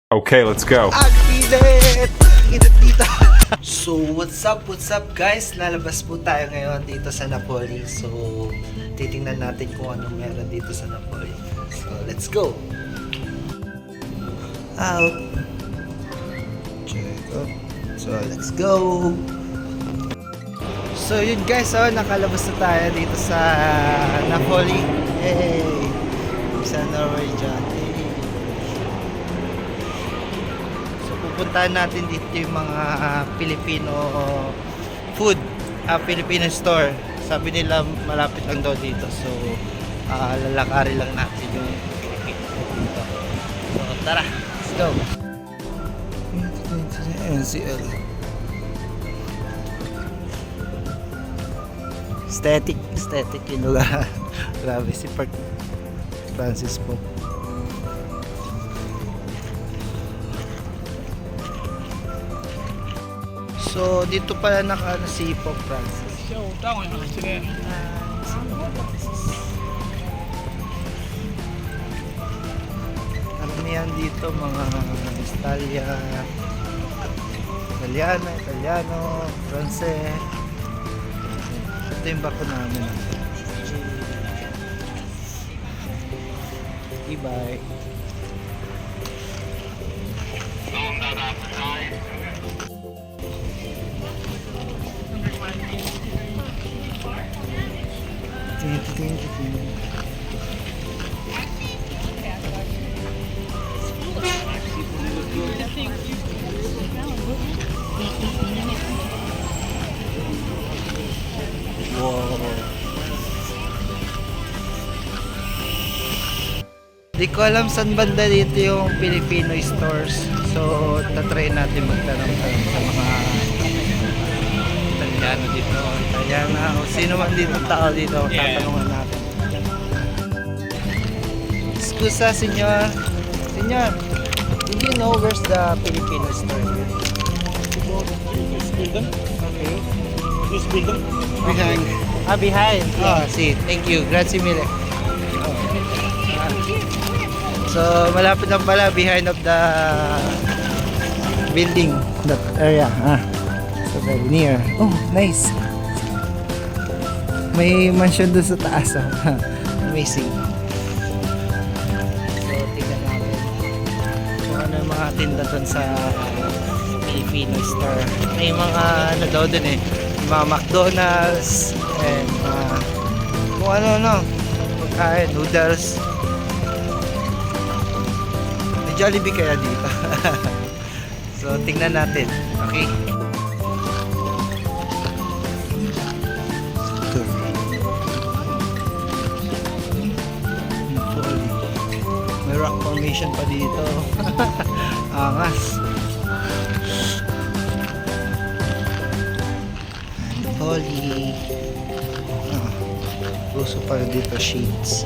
Okay, let's go. Ang init! Init dito! So, what's up guys? Lalabas po tayo ngayon dito sa Napoli. So, titingnan natin kung anong meron dito sa Napoli. So, let's go! Out! Check out. So, let's go! So, yun guys, nakalabas na tayo dito sa Napoli. Hey! Sa Norway dyan. Pupuntahan natin dito yung mga Filipino food, Filipino store. Sabi nila malapit lang daw dito. So, lalakarin lang natin yung Filipino food dito. So, tara, let's go. NCL. Aesthetic yung lugar. Grabe, si Park Francis po. So, dito pala naka si Pope Francis. Karamihan dito mga Italiano, Francais. Ito yung bako namin. Bye-bye. Wow. Di ko alam saan banda dito yung Filipino stores. So, tatry natin magtanong-tanong sa mga Italiano dito. Italiana, o sino man dito tao dito, tatanungan natin. Scusa, senyor. Senyor, do you know where's the Filipino store here? This building? Okay. This building? Behind. Behind. Oh, see. Thank you. Grazie mille. So, malapit lang pala behind of the building, that area. So, very near. Oh, nice. May mansion doon sa taas. Amazing. So, tingnan natin kung ano yung mga tinda doon sa Filipino store. May mga ano daw doon mga McDonald's and kung ano pagkain, noodles. May Jollibee kaya dito. So tingnan natin. Okay. May rock formation pa dito. Angas. Holy. Puso pa dito sheets.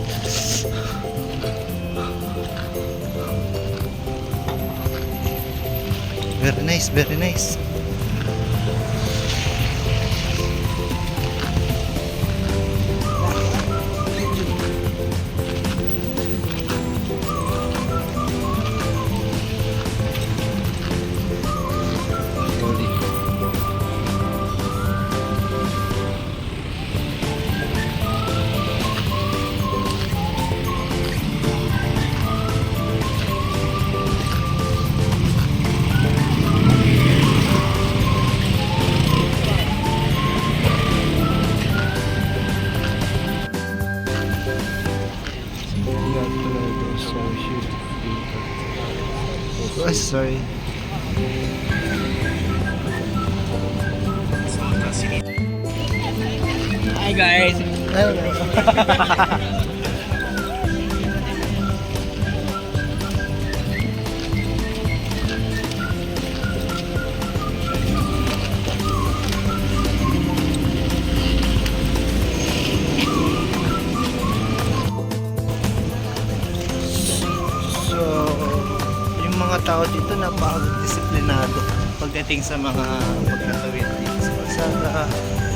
Very nice, very nice. Oh, sorry. Hi guys! Mga tao dito napaka-disiplinado pagdating sa mga pagkatawid dito sa kalsada.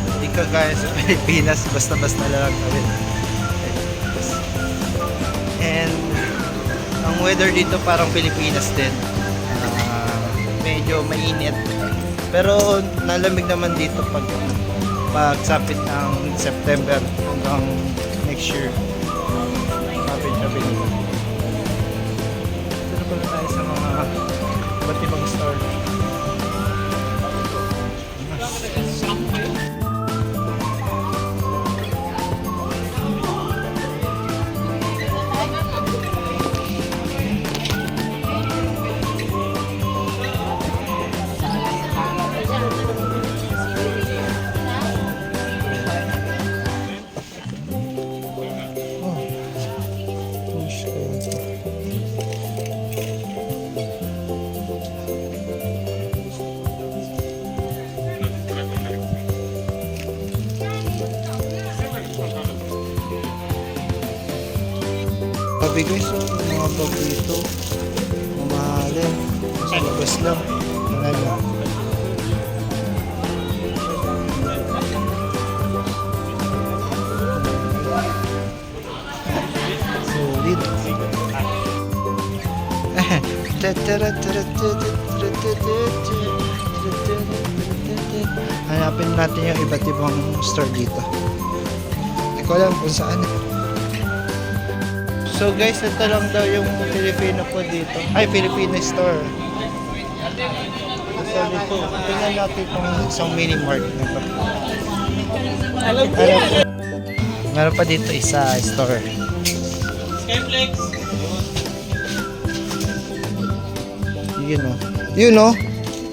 Hindi ka gaya sa Pilipinas, basta-basta lang tawid. And ang weather dito parang Pilipinas din. medyo mainit. Pero nalamig naman dito pagsapit ng September hanggang next year. Kapit-kapit dito. Dito pala tayo sa mga iba't ibang store. Sabi guys, so, mga bag dito, mamahalin, sa labas lang, ano. Solid. Hanapin natin yung iba't ibang store dito. Hindi ko alam kung saan. So guys, ito lang daw yung Filipino po dito. Ay, Filipino store. So dito, tingnan natin itong isang mini mart na to. Meron pa dito isa store. Skyflex. You know?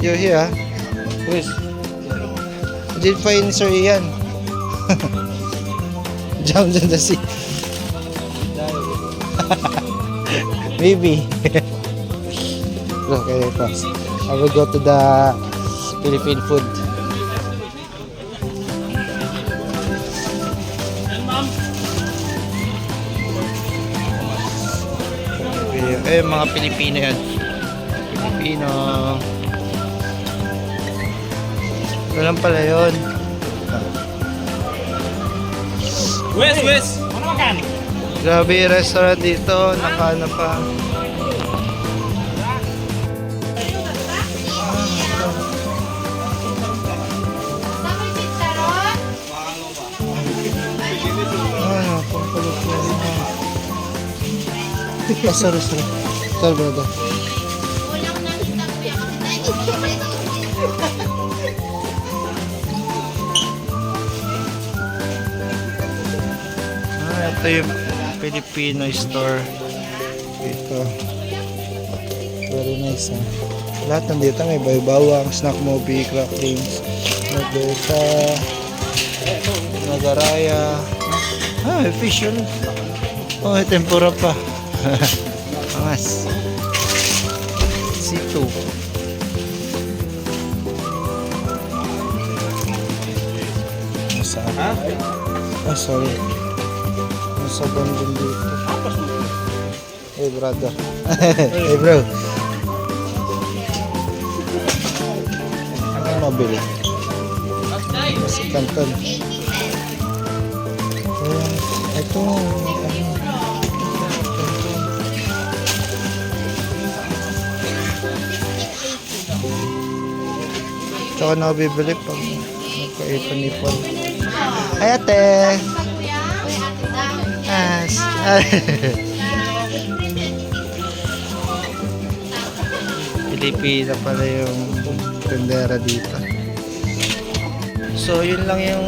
You're here. Yes. Did find sir yan. Jump in the sea. Maybe. Okay, first. I will go to the Philippine food. Okay, mga Pilipino yan. Pilipino. Ito lang pala yun. Wes! Ano makan? Grabe yung restaurant dito. Nakana pa. Ano, pangkulit yan. Sorry. Sorry, brother. Ito yung Filipino store. Ito. Very nice, ha? Lahat nandito may bawang, snack movie, cracklings, nagdeta, nagaraya. Ah, may fish yun. Oh, may tempura pa. Angas. C2. Masaan? Ah, sorry. Sa bandang dito. Hey brother. Hey bro. Ano mabili? Kasi kanton. Ito. Tsaka nabibili pag nagkaipon-ipon. Ay ate. Pilipina pala yung tendera dito. So yun lang yung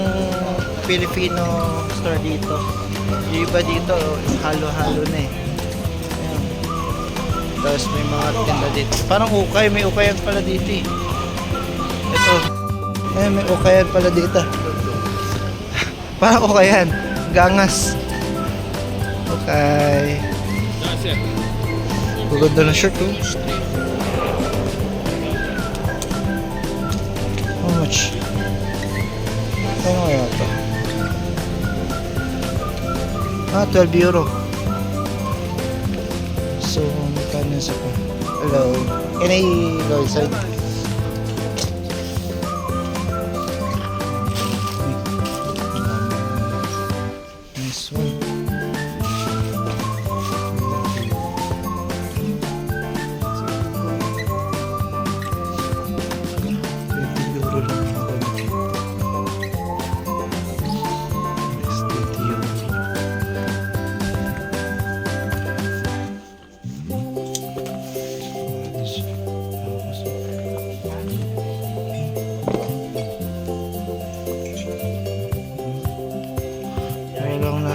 Filipino store dito. Yung iba dito halo-halo na eh. Ayan. Tapos may mga tinda dito. Parang ukay, may ukayan pala dito eh. Ito. Ayan, may ukayan pala dito. Parang ukayan. Gangas. Okay. Gaganda ng shirt, oh. How much? Ano kaya ito? Ah, 12 euro. So, magkano sa pa? Hello. Can I go inside? Nice one.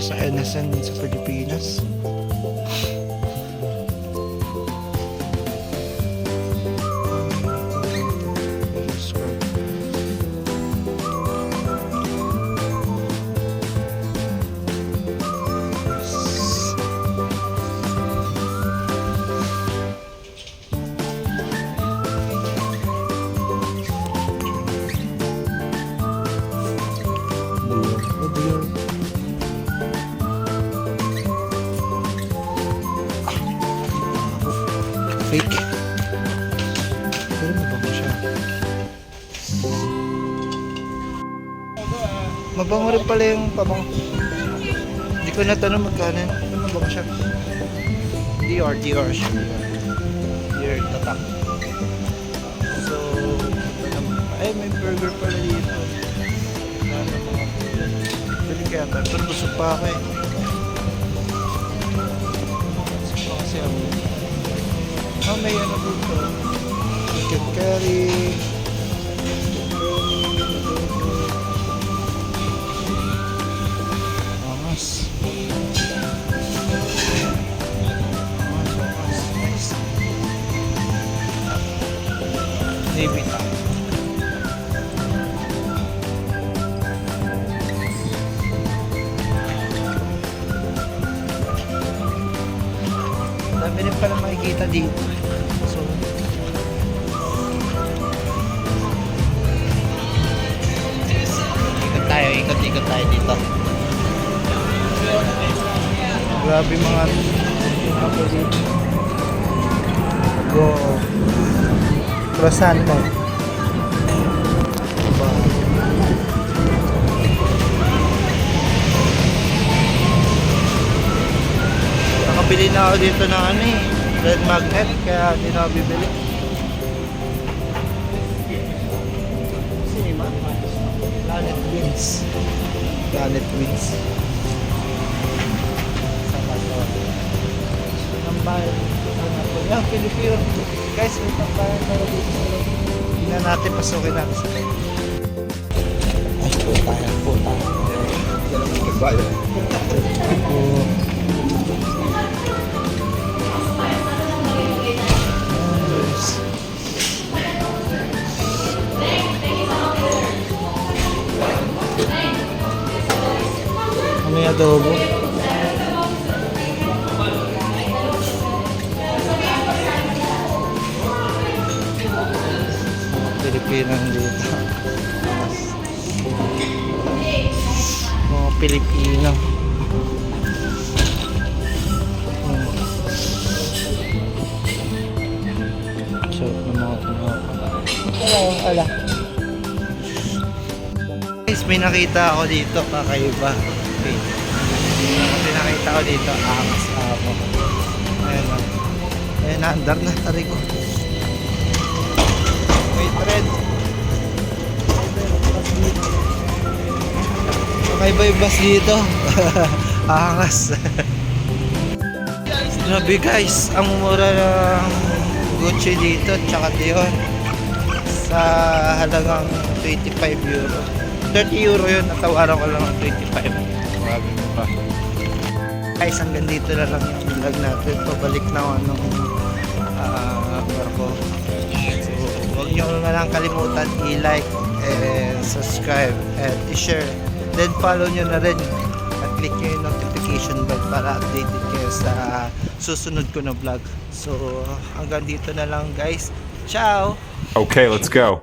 sa NSN sa Pilipinas. Fake. Pero mabango siya. Mabango rin pala yung pabango. Hindi ko natanong magkano yun. Pero mabango siya. Dior siya. Dior tatak. So, ay may burger pala dito. Bili kaya tayo. Pero busog pa ako eh. Busog pa kasi ako. Oh, may ano dito. Chicken curry. Angas. Angas. Nice. Navy top. Dami rin pala makikita dito. So, ikot tayo dito. Grabe mga ako dito. Go. Croissant mo. Diba? Nakabili na ako dito ng ano eh, red magnet, kaya hindi na ako bibili. Cinema? Planet Wings. Planet Wings. Sama to. Tambayan. Yan, Pilipino. Guys, may tambayan na dito. Hindi na natin, pasukin natin sa tayo. Ay, puta yan, puta. Yan ang magbayan. Ako. May adobo. Pilipinang dito. Mga Pilipino. So, ala. Guys, may nakita ako dito kakaiba. Okay. May nakita ko dito, angas ako. Ayan o. Ayan, naandar na tari ko. May thread. Kakaiba yung bus dito. Angas. Grabe guys, ang mura ng Gucci dito, tsaka Dior. Sa halagang 25 euro. 30 euro yun, natawaran ko lang ng 25. Grabe mo pa. Guys, hanggang dito na lang yung vlog natin. Pabalik na ako ng barko. So, huwag nyo na lang kalimutan i-like and subscribe and i-share. Then follow nyo na rin at click nyo yung notification bell para updated kayo sa susunod ko na vlog. So, hanggang dito na lang guys. Ciao! Okay, let's go.